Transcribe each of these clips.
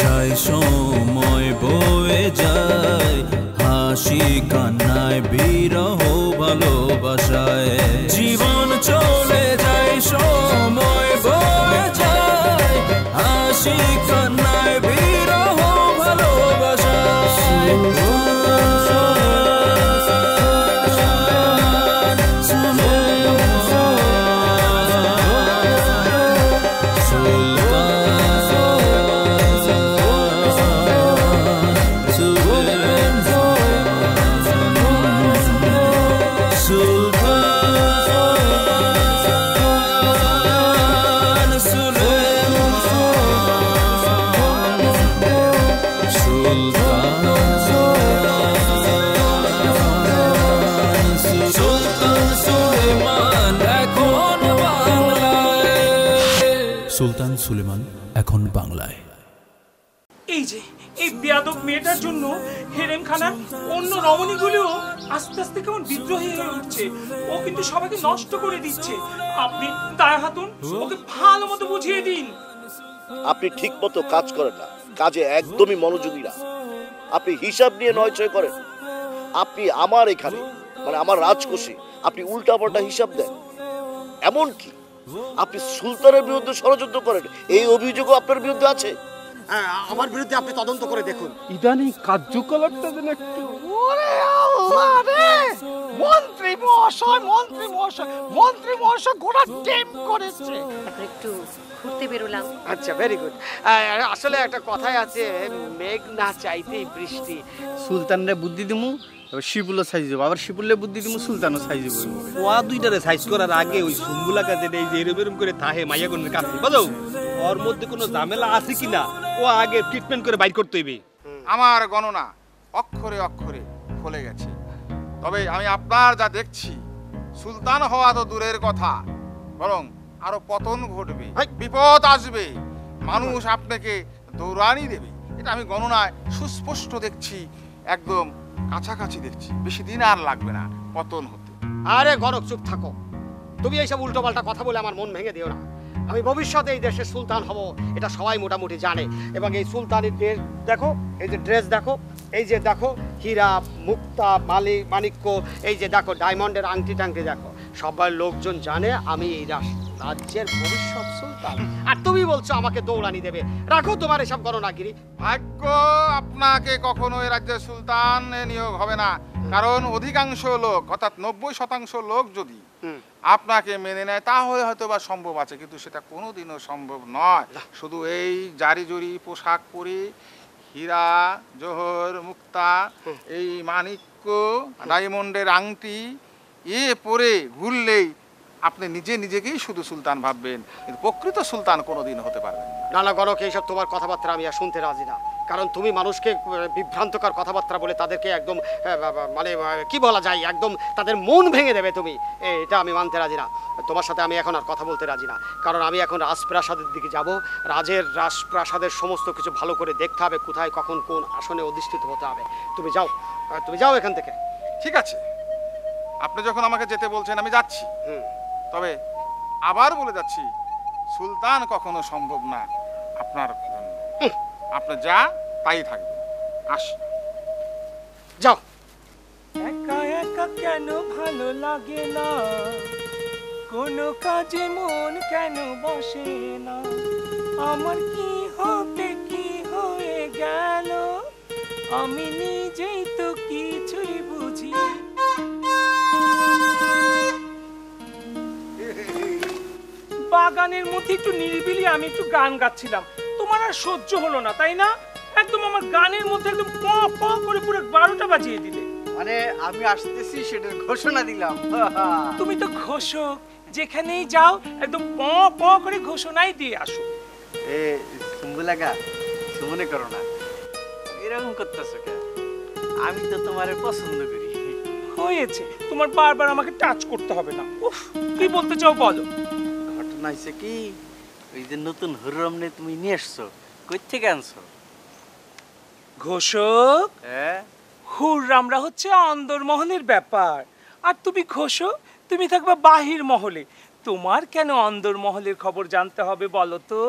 যায় সময় বয়ে যায় হাসি কান্নায় বিরহ ভালোবাসায় জীবন চলে যায় সময় বয়ে যায় হাসি কান্নায় বিরহ ভালোবাসায় সুলতান সুলেমান এখন বাংলায়। এই যে এই বেয়াদব মেয়েটার জন্য হেরেম খানার অন্য রমণীগুলিও আস্তে আস্তে কেমন বিদ্রোহী হয়ে উঠছে। ও কিন্তু সবাইকে নষ্ট করে দিচ্ছে। আপনি দায়া হাতুন ওকে ভালো মতো বুঝিয়ে দিন। আপনি ঠিক মতো কাজ করেন না, কাজে একদমই মনোযোগী না। আপনি হিসাব নিয়ে নয়চয় করেন। আপনি আমার এখানে মানে আমার রাজকোষে আপনি উল্টাপাল্টা হিসাব দেন। এমন কি আপনি সুলতানের বিরুদ্ধে ষড়যন্ত্র করেন, এই অভিযোগও আপনার বিরুদ্ধে আছে। আমার বিরুদ্ধে আপনি তদন্ত করে দেখুন। ইদানিং কার্যকলাপটা যেন একটু মন্ত্রী মহাশয় গোটা টিম করেছে। একটু ঘুরতে বেরোলাম। আচ্ছা, ভেরি গুড। আসলে একটা কথাই আছে, মেঘ না চাইতেই বৃষ্টি। সুলতানরে বুদ্ধি দিমু শিবুলও সাইজ দেবো, আবার শিবুলের বুদ্ধি দিমু সুলতানও সাইজ দেবো। ওয়া দুইটারে সাইজ করার আগে ওই সুম্বুলা কাজে এই যে এরম করে তাহে মাইয়াগণের কাছে বুঝো ওর মধ্যে কোনো ঝামেলা আছে কিনা ও আগে ট্রিটমেন্ট করে বাইর করতে হইবে। আমার গণনা অক্ষরে অক্ষরে ফলে গেছে। তবে আমি আপনার যা দেখছি, সুলতান হওয়া তো দূরের কথা, বরং আরো পতন ঘটবে, বিপদ আসবে, মানুষ আপনাকে দৌড়ানি দেবে। এটা আমি গণনায় সুস্পষ্ট দেখছি, একদম কাছাকাছি দেখছি। বেশি দিন আর লাগবে না পতন হতে। আরে গরক, চুপ থাকো। তুমি এইসব উল্টোপাল্টা কথা বলে আমার মন ভেঙে দিও না। আমি ভবিষ্যতে এই দেশের সুলতান হব, এটা সবাই মোটামুটি জানে। এবং এই সুলতানের ড্রেস দেখো, এই যে ড্রেস দেখো, এই যে দেখো হীরা মুক্তা মাণিক্য, এই যে দেখো ডায়মন্ডের আংটি টাংটি দেখো, সবাই লোকজন জানে আমি এই রাজ্যের ভবিষ্যৎ সুলতান। আর তুমি বলছো আমাকে দৌড়ানি দেবে। রাখো তোমার এসব গণনাগিরি। ভাগ্য আপনাকে কখনো এই রাজ্যের সুলতান নিয়োগ হবে না, কারণ অধিকাংশ লোক অর্থাৎ 90% লোক যদি আপনাকে মেনে নেয় তাহলে হয়তো বা সম্ভব আছে, কিন্তু সেটা কোনোদিনও সম্ভব নয়। শুধু এই জারি জুরি পোশাক পরে হীরা জোহর মুক্তা এই মাণিক্য ডায়মন্ডের আংটি পরে ঘুরলেই আপনি নিজেকেই শুধু সুলতান ভাববেন, কিন্তু প্রকৃত সুলতান কোনোদিন হতে পারবেন না। না গণক, এইসব তোমার কথাবার্তা আমি আর শুনতে রাজি না। কারণ তুমি মানুষকে বিভ্রান্তকর কথাবার্তা বলে তাদেরকে একদম মানে কি বলা যায়, একদম তাদের মন ভেঙে দেবে তুমি। এটা আমি মানতে রাজি না। তোমার সাথে আমি এখন আর কথা বলতে রাজি না, কারণ আমি এখন রাজপ্রাসাদের দিকে যাব। রাজপ্রাসাদের সমস্ত কিছু ভালো করে দেখতে হবে, কোথায় কখন কোন আসনে অধিষ্ঠিত হতে হবে। তুমি যাও এখান থেকে। ঠিক আছে, আপনি যখন আমাকে যেতে বলছেন আমি যাচ্ছি। তবে আবার বলে যাচ্ছি, সুলতান কখনো সম্ভব না আপনার জন্য। আপনি যা তাই থাকবে। আসি, যাও। একা একা কেন ভালো লাগে না, কোনো কাজে মন কেন বসে না, আমার কি হতে কি হয়ে গেল, আমি নিজেই তো কিছুই বুঝি। বাগানের মধ্যে একটু নিরিবিলি আমি একটু গান গাচ্ছিলাম, তোমার আর সহ্য হলো না তাই না? একদম আমার গানের মধ্যে একদম প প করে পুরো 12টা বাজিয়ে দিলে। মানে আমি আসতেছি সেটার ঘোষণা দিলাম। তুমি তো ঘোষক, যেখানেই যাও একদম প প করে ঘোষণাই দিয়ে আসো। এ সুম্বুলাগা, মনে করো না, এরকম করতেছো কেন? আমি তো তোমারে পছন্দ করি। হয়েছে, তোমার বারবার আমাকে টাচ করতে হবে না। উফ, কি বলতে চাও বলো। ঘটনা হয়েছে কি, ওই যে নতুন হুররম নে তুমি নিয়ে এসছো, কই থেকে আনছো? ঘোষক? হ্যাঁ, হুররামরা হচ্ছে অন্দরমহলের ব্যাপার, আর তুমি ঘোষক, তুমি থাকবে বাহির মহলে। তোমার কেন অন্দরমহলের খবর জানতে হবে বলো তো?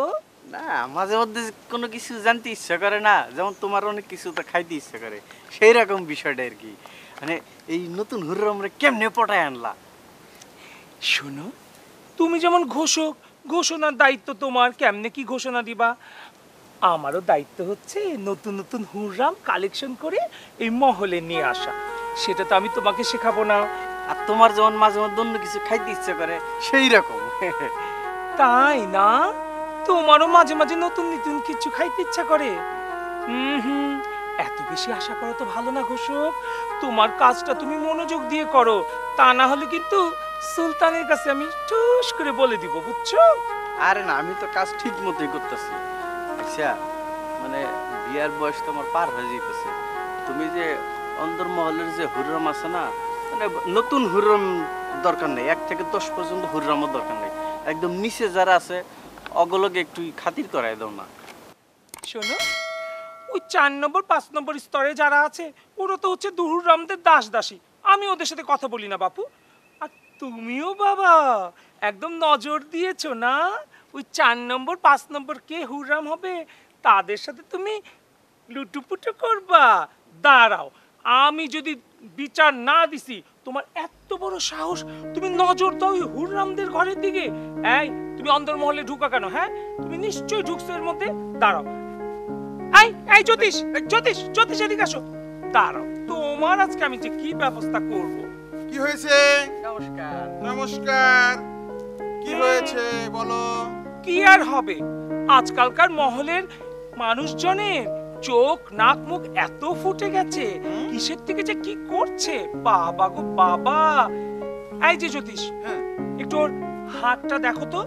না মাঝে মধ্যে কোনো কিছু জানতে ইচ্ছা করে না, যেমন তোমার অনেক কিছু তো খাইতে ইচ্ছা করে, সেই রকম বিষয়টা আর কি। মানে এই নতুন হুররমরে কেমনে পটায় আনলা? শোনো, তুমি যেমন ঘোষক, ঘোষণার দায়িত্ব তোমার, কেমনে কি ঘোষণা দিবা, আমারও দায়িত্ব হচ্ছে নতুন নতুন হুররাম কালেকশন করে এই মহলে নিয়ে আসা। সেটা তো আমি তোমাকে শেখাবো না? আর তোমার যেমন মাঝে মধ্যে অন্য কিছু খাইতে ইচ্ছা করে, সেই রকম। তাই না? তোমারও মাঝে মাঝে নতুন নতুন কিছু খাইতে ইচ্ছা করে। হুম, এত বেশি আশা করা তো ভালো না ঘোষক। তোমার কাজটা তুমি মনোযোগ দিয়ে করো, তা না হলে কিন্তু সুলতানের কাছে আমি টুস করে বলে দিব, বুঝছো? আরে না, আমি তো কাজ ঠিক মতোই করতেছি। আচ্ছা, মানে বিয়ার বয়স তো আমার পার হয়ে যেতেছে। তুমি যে অন্দরমহলের যে হুররম আছে না, মানে নতুন হুররম দরকার নেই, 1 থেকে 10 পর্যন্ত হুররমও দরকার নেই। একদম নিচে যারা আছে অগলকে একটু খাতির করাই দাও না। শোনো, ওই 4 নম্বর 5 নম্বর স্তরে যারা আছে ওরা তো হচ্ছে দুহুররামদের দাস দাসী। আমি ওদের সাথে কথা বলি না বাপু। আর তুমিও বাবা একদম নজর দিয়েছো না, ওই 4 নম্বর 5 নম্বর কে হুররাম হবে তাদের সাথে তুমি লুটুপুটু করবা। দাঁড়াও, আমি যদি বিচার না দিছি, তোমার এত বড় সাহস, তুমি নজর দাও ওই হুররামদের ঘরের দিকে। এই তুমি অন্দরমহলে ঢুকা কেন? হ্যাঁ, তুমি নিশ্চয়ই ঢুকছো এর মধ্যে। দাঁড়াও, এই জ্যোতিষ, জ্যোতিষ, জ্যোতিষ এদিকে আসো। দাঁড়াও, তোমার আজকে আমি যে কি ব্যবস্থা করব। কি হয়েছে? নমস্কার। নমস্কার। কি হয়েছে বলো? কি আর হবে, আজকালকার মহলের মানুষজনের চোখ নাক মুখ এত ফুটে গেছে, কিসের থেকে যে কি করছে বাবা গো বাবা। এই যে জ্যোতিষ, হ্যাঁ, একটু ওর হাতটা দেখো তো,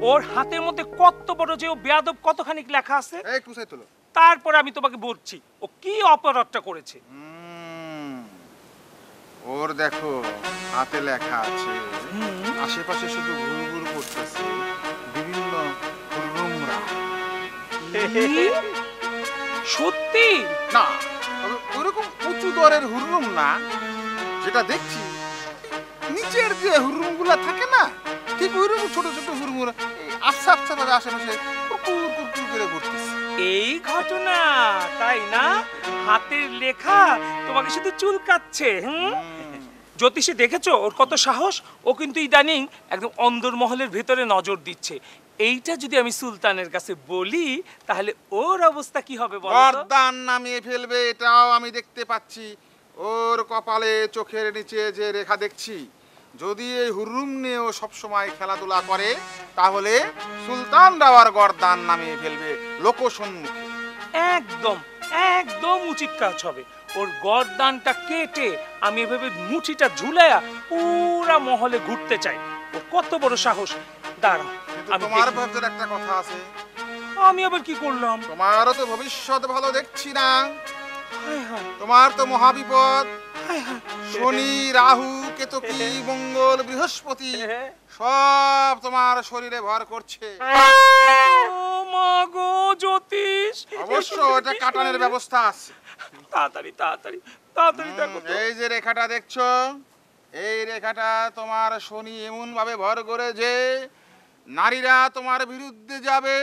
ওর হাতের মধ্যে কত বড় যে ও বেয়াদব কতখানি লেখা আছে। এই কুসাই তোলো। তারপরে আমি তোমাকে বলছি ও কি অপরাধটা করেছে। ওর দেখো হাতে লেখা আছে, আশেপাশে শুধু ঘুরঘুর করতেছে বিভিন্ন হুররুমরা। সত্যি না, তবে ওরকম উঁচু দরের হুররুম না, যেটা দেখছি নিচের যে হুররুমগুলা থাকে না, ঠিক ওইরকম ছোট ছোট হুররুমরা আচ্ছা আচ্ছা ভাবে আশেপাশে কুকুর কুকুর করে ঘুরতেছে। এই ঘটনা, তাই না? হাতের লেখা তোমাকে শুধু চুলকাচ্ছে। জ্যোতিষী দেখেছো ওর কত সাহস? ও কিন্তু ইদানিং একদম অন্দরমহলের ভেতরে নজর দিচ্ছে। এইটা যদি আমি সুলতানের কাছে বলি তাহলে ওর অবস্থা কি হবে বলো তো? গর্দান নামিয়ে ফেলবে, এটাও আমি দেখতে পাচ্ছি। ওর কপালে চোখের নিচে যে রেখা দেখছি, যদি এই হুররুম নিয়ে ও সবসময় খেলাধুলা করে তাহলে সুলতান রাওয়ার গর্দান নামিয়ে ফেলবে লোকসম্মুখে। একদম একদম উচিত কাজ হবে। ওর গর্দানটা কেটে আমি এভাবে মুঠিটা ঝুলাইয়া পুরা মহলে ঘুরতে চাই। ওর কত বড় সাহস! দাঁড়াও, আমি তোমার দেখি। ভেতরে একটা কথা আছে। আমি আবার কি করলাম? তোমারও তো ভবিষ্যৎ ভালো দেখছি না। হায় হায়, তোমার তো মহাবিপদ। হায় হায়। শনি, রাহু, কেতকী, মঙ্গল, বৃহস্পতি সব তোমার শরীরে ভর করছে। ও মা গো জ্যোতিষ, অবশ্য এটা কাটানোর ব্যবস্থা আছে। তাড়াতাড়ি তাড়াতাড়ি তাড়াতাড়ি দেখো তো। এই যে রেখাটা দেখছো, এই রেখাটা তোমার শনি এমন ভাবে ভর করে যে নারীরা তোমার বিরুদ্ধে যাবে,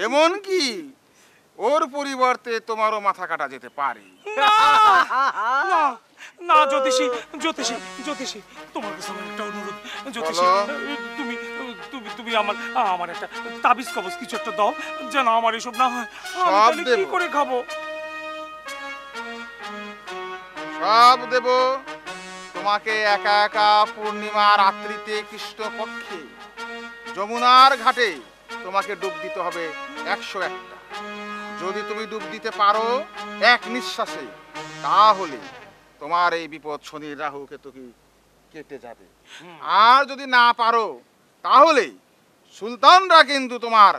এমন কি ওর পরিবর্তে তোমারও মাথা কাটা যেতে পারে। না না না জ্যোতিষী, জ্যোতিষী, জ্যোতিষী, তোমার কাছে আমার একটা অনুরোধ। জ্যোতিষী, তুমি তুমি তুমি আমার আমার একটা তাবিজ কবজ কিছু একটা দাও, যেন আমার এসব না হয়। আমি সব তাহলে কি দেব। করে খাবো? সব দেব তোমাকে। একা একা পূর্ণিমা রাত্রিতে কৃষ্ণপক্ষে যমুনার ঘাটে তোমাকে ডুব দিতে হবে 101টা। যদি তুমি ডুব দিতে পারো এক নিঃশ্বাসে, তাহলে তোমার এই বিপদ শনি রাহু কেতকী কেটে যাবে। আর যদি না পারো তাহলে সুলতানরা কিন্তু তোমার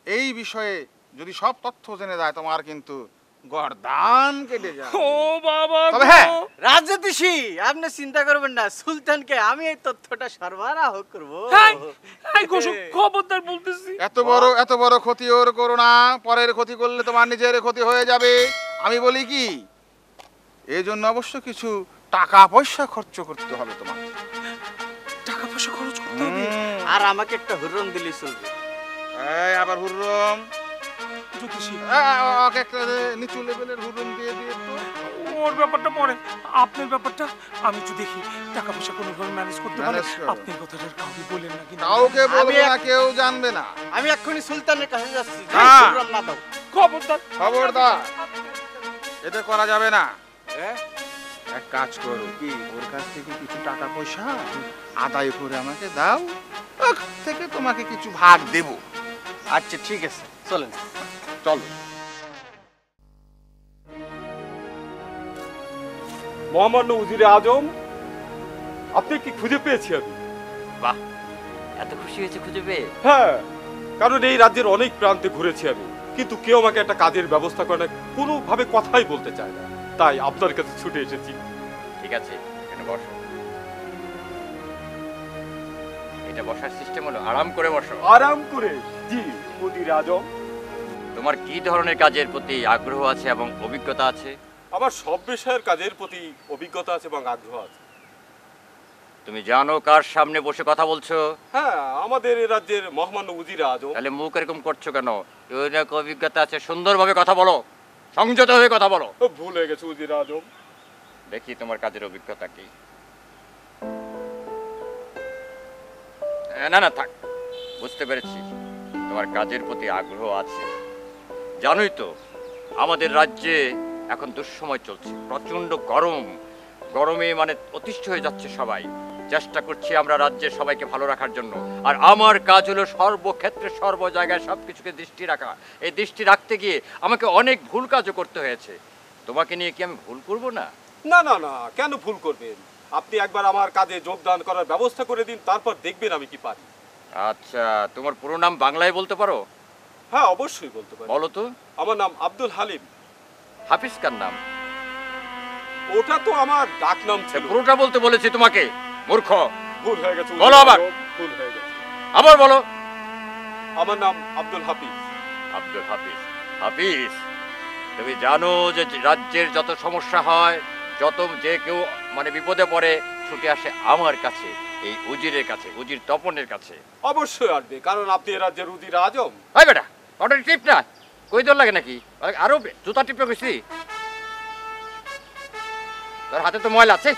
এই বিষয়ে যদি সব তথ্য জেনে যায়, তোমার কিন্তু গর্দান কেটে যাবে। ও বাবা তবে গো। হ্যাঁ, রাজনীতিশী, আপনি চিন্তা করবেন না, সুলতানকে আমি এই তথ্যটা সরবরাহ করব। এই, এই ঘোষক, খবরদার বলতেছি। এত বড় ক্ষতি ওর করো না। পরের ক্ষতি করলে তোমার নিজের ক্ষতি হয়ে যাবে। আমি বলি কি, এই জন্য অবশ্য কিছু টাকা পয়সা খরচ করতে হবে তোমার। টাকা পয়সা খরচ করতে হবে? আর আমাকে একটা হুররম দিলেই চলবে। এই আবার হুররুম, জ্যোতিষী ওকে একটা নিচু লেভেলের হুররুম দিয়ে দিয়ে তো। ওর ব্যাপারটা পরে, আপনার ব্যাপারটা আমি একটু দেখি, টাকা পয়সা কোনোভাবে ম্যানেজ করতে পারে। ম্যানেজ করো। আপনি কথাটা কাউকে বলেন না কিন্তু। কাউকে বলবে না, কেউ জানবে না। আমি এক্ষুনি সুলতানের কাছে যাচ্ছি, হ্যাঁ। হুররাম না দাও। খবরদার খবরদার, এটা করা যাবে না। এক কাজ করো, কি ওর কাছ থেকে কিছু টাকা পয়সা আদায় করে আমাকে দাও, ওখান থেকে তোমাকে কিছু ভাগ দেব। আচ্ছা ঠিক আছে, চলেন। চলো। মহামান্য উজিরে আজম, আপনি কি খুঁজে পেয়েছি আমি? বাহ, এত খুশি হয়েছে খুঁজে পেয়ে? হ্যাঁ, কারণ এই রাজ্যের অনেক প্রান্তে ঘুরেছি আমি, কিন্তু কেউ আমাকে একটা কাজের ব্যবস্থা করে না, কোনোভাবে কথাই বলতে চায় না, তাই আপনার কাছে ছুটে এসেছি। ঠিক আছে, এখানে বসো। এটা বসার সিস্টেম হলো আরাম করে বসো। আরাম করে? জি উজিরে আজম। তোমার কি ধরনের কাজের প্রতি আগ্রহ আছে এবং অভিজ্ঞতা আছে? আমার সব বিষয়ের কাজের প্রতি অভিজ্ঞতা আছে এবং আগ্রহ আছে। তুমি জানো কার সামনে বসে কথা বলছো? হ্যাঁ, আমাদের এই রাজ্যের মহামান্য উজিরে আজম। তাহলে মুখ এরকম করছো কেন? অনেক অভিজ্ঞতা আছে, সুন্দরভাবে কথা বলো, সংযত হয়ে কথা বলো। ভুল হয়ে গেছে উজিরে আজম। দেখি তোমার কাজের অভিজ্ঞতা কি। না না থাক, বুঝতে পেরেছি তোমার কাজের প্রতি আগ্রহ আছে। জানোই তো আমাদের রাজ্যে এখন দুঃসময় চলছে, প্রচন্ড গরম, গরমে মানে অতিষ্ঠ হয়ে যাচ্ছে সবাই। চেষ্টা করছি আমরা রাজ্যের সবাইকে ভালো রাখার জন্য, আর আমার কাজ হলো সর্বক্ষেত্রে সর্ব জায়গায় সবকিছুকে দৃষ্টি রাখা। এই দৃষ্টি রাখতে গিয়ে আমাকে অনেক ভুল কাজও করতে হয়েছে। তোমাকে নিয়ে কি আমি ভুল করব না? না না না, কেন ভুল করবেন? আপনি একবার আমার কাজে যোগদান করার ব্যবস্থা করে দিন, তারপর দেখবেন আমি কি পারি। আচ্ছা, তোমার পুরো নাম বাংলায় বলতে পারো? হ্যাঁ, অবশ্যই বলতে পারি। বলো তো। আমার নাম আব্দুল হালিম। হাফিজ কার নাম? ওটা তো আমার ডাক নাম ছিল। পুরোটা বলতে বলেছি তোমাকে, মূর্খ। ভুল হয়ে গেছে। বলো আবার। ভুল হয়ে গেছে। আবার বলো। আমার নাম আব্দুল হাফিজ। আব্দুল হাফিজ। হাফিজ, তুমি জানো যে রাজ্যের যত সমস্যা হয়, যত যে কেউ মানে বিপদে পড়ে ছুটে আসে আমার কাছে, এই উজিরের কাছে, উজির তপনের কাছে। অবশ্যই আসবে, কারণ আপনি এই রাজ্যের উজির আজম। এই বেটা, ওটা টিপ না, কই দর লাগে নাকি? আরো জুতা টিপে গেছি, তোর হাতে তো ময়লা আছে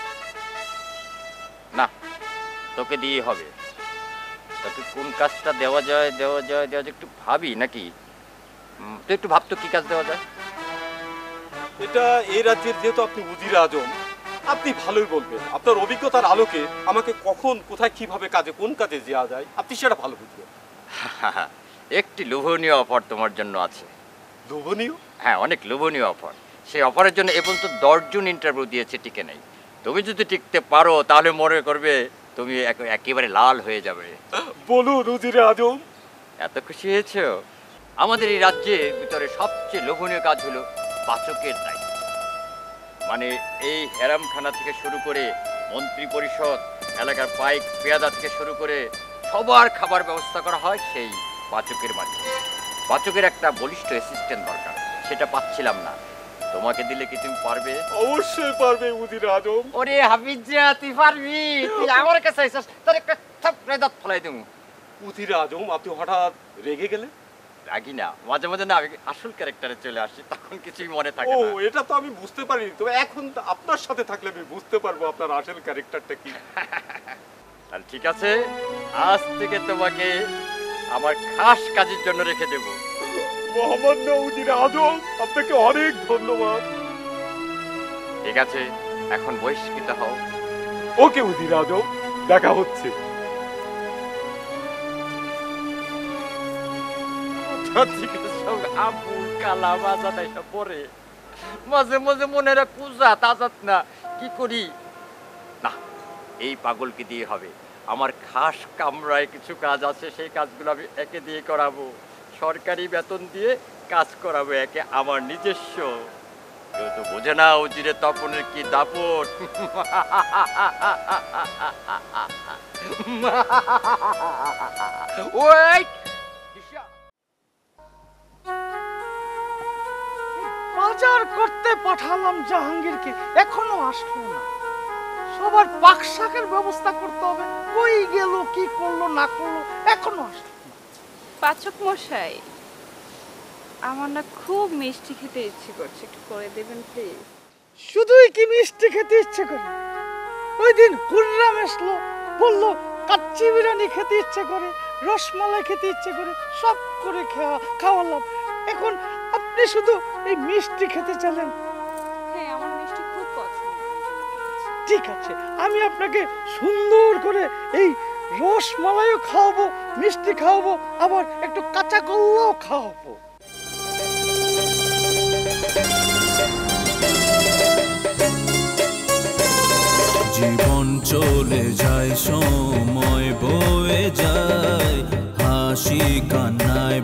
না, তোকে দিয়ে হবে। তোকে কোন কাজটা দেওয়া যায় একটু ভাবি নাকি? তুই একটু ভাবতো কি কাজ দেওয়া যায়। এটা এই রাজ্যের যেহেতু আপনি উজির আজম, আপনি ভালোই বলবেন। আপনার অভিজ্ঞতার আলোকে আমাকে কখন কোথায় কিভাবে কাজে কোন কাজে যাওয়া যায় আপনি সেটা ভালো বুঝবেন। একটি লোভনীয় অফার তোমার জন্য আছে। লোভনীয়? হ্যাঁ, অনেক লোভনীয় অফার। সেই অফারের জন্য এ পর্যন্ত 10 জন ইন্টারভিউ দিয়েছে, টিকে নেই। তুমি যদি টিকতে পারো তাহলে মনে করবে তুমি একেবারে লাল হয়ে যাবে। বলুন উজির আজম। এত খুশি হয়েছো? আমাদের এই রাজ্যের ভিতরে সবচেয়ে লোভনীয় কাজ হলো পাচকের দায়িত্ব। মানে এই হেরামখানা থেকে শুরু করে মন্ত্রী পরিষদ, এলাকার পাইক পেয়াদা থেকে শুরু করে সবার খাবার ব্যবস্থা করা হয় সেই পাচকের মাধ্যমে। পাচকের একটা বলিষ্ঠ অ্যাসিস্ট্যান্ট দরকার, সেটা পাচ্ছিলাম না। তোমাকে দিলে কি তুমি পারবে? অবশ্যই পারবে উজির আজম। ওরে হাফিজা, তুই পারবি? তুই আমার কাছে আইছস, তোর একটা থাপড়ে দাঁত ফলাই দেবো। উজির আজম, আপনি হঠাৎ রেগে গেলেন? রাগি না, মাঝে মাঝে না আমি আসল ক্যারেক্টারে চলে আসি, তখন কিছুই মনে থাকে ও, না। এটা তো আমি বুঝতে পারিনি, তবে এখন তো আপনার সাথে থাকলে আমি বুঝতে পারবো আপনার আসল ক্যারেক্টারটা কি। তাহলে ঠিক আছে, আজ থেকে তোমাকে আমার খাস কাজের জন্য রেখে দেব। মহামান্য উজির আজম, আপনাকে অনেক ধন্যবাদ। ঠিক আছে, এখন বহিষ্কৃত হও। ওকে উজির আজম, দেখা হচ্ছে। আবুল কালাম আজাদ এসব পরে মাঝে মাঝে মনে কুজা তাজাত না, কি করি না, এই পাগলকে দিয়ে হবে। আমার খাস কামরায় কিছু কাজ আছে, সেই কাজগুলো আমি একে দিয়ে করাবো, সরকারি বেতন দিয়ে কাজ করাবো একে, আমার নিজস্ব। কেউ তো বোঝে না উজিরে তপনের কি দাপট। ওই বাজার করতে পাঠালাম জাহাঙ্গীরকে, এখনো আসলো না। সবার পাকশাকের ব্যবস্থা করতে হবে, কই গেল, কি করলো না করলো, এখনো আসলো না। পাচক মশাই, আমার না খুব মিষ্টি খেতে ইচ্ছে করছে, একটু করে দেবেন প্লিজ। শুধুই কি মিষ্টি খেতে ইচ্ছে করে? ওই দিন হুররাম আসলো, বললো কাচ্চি বিরিয়ানি খেতে ইচ্ছে করে, রসমালাই খেতে ইচ্ছে করে, সব করে খাওয়ালাম। এখন আপনি শুধু এই মিষ্টি খেতে চাইলেন। হ্যাঁ, আমার মিষ্টি খুব পছন্দ। ঠিক আছে, আমি আপনাকে সুন্দর করে এই রসমালাইও খাওয়াবো, মিষ্টি খাওয়াবো, আবার একটু কাঁচা কলাও খাওয়াবো। জীবন চলে যায়, সময় বয়ে যায়, হাসি কান্নায়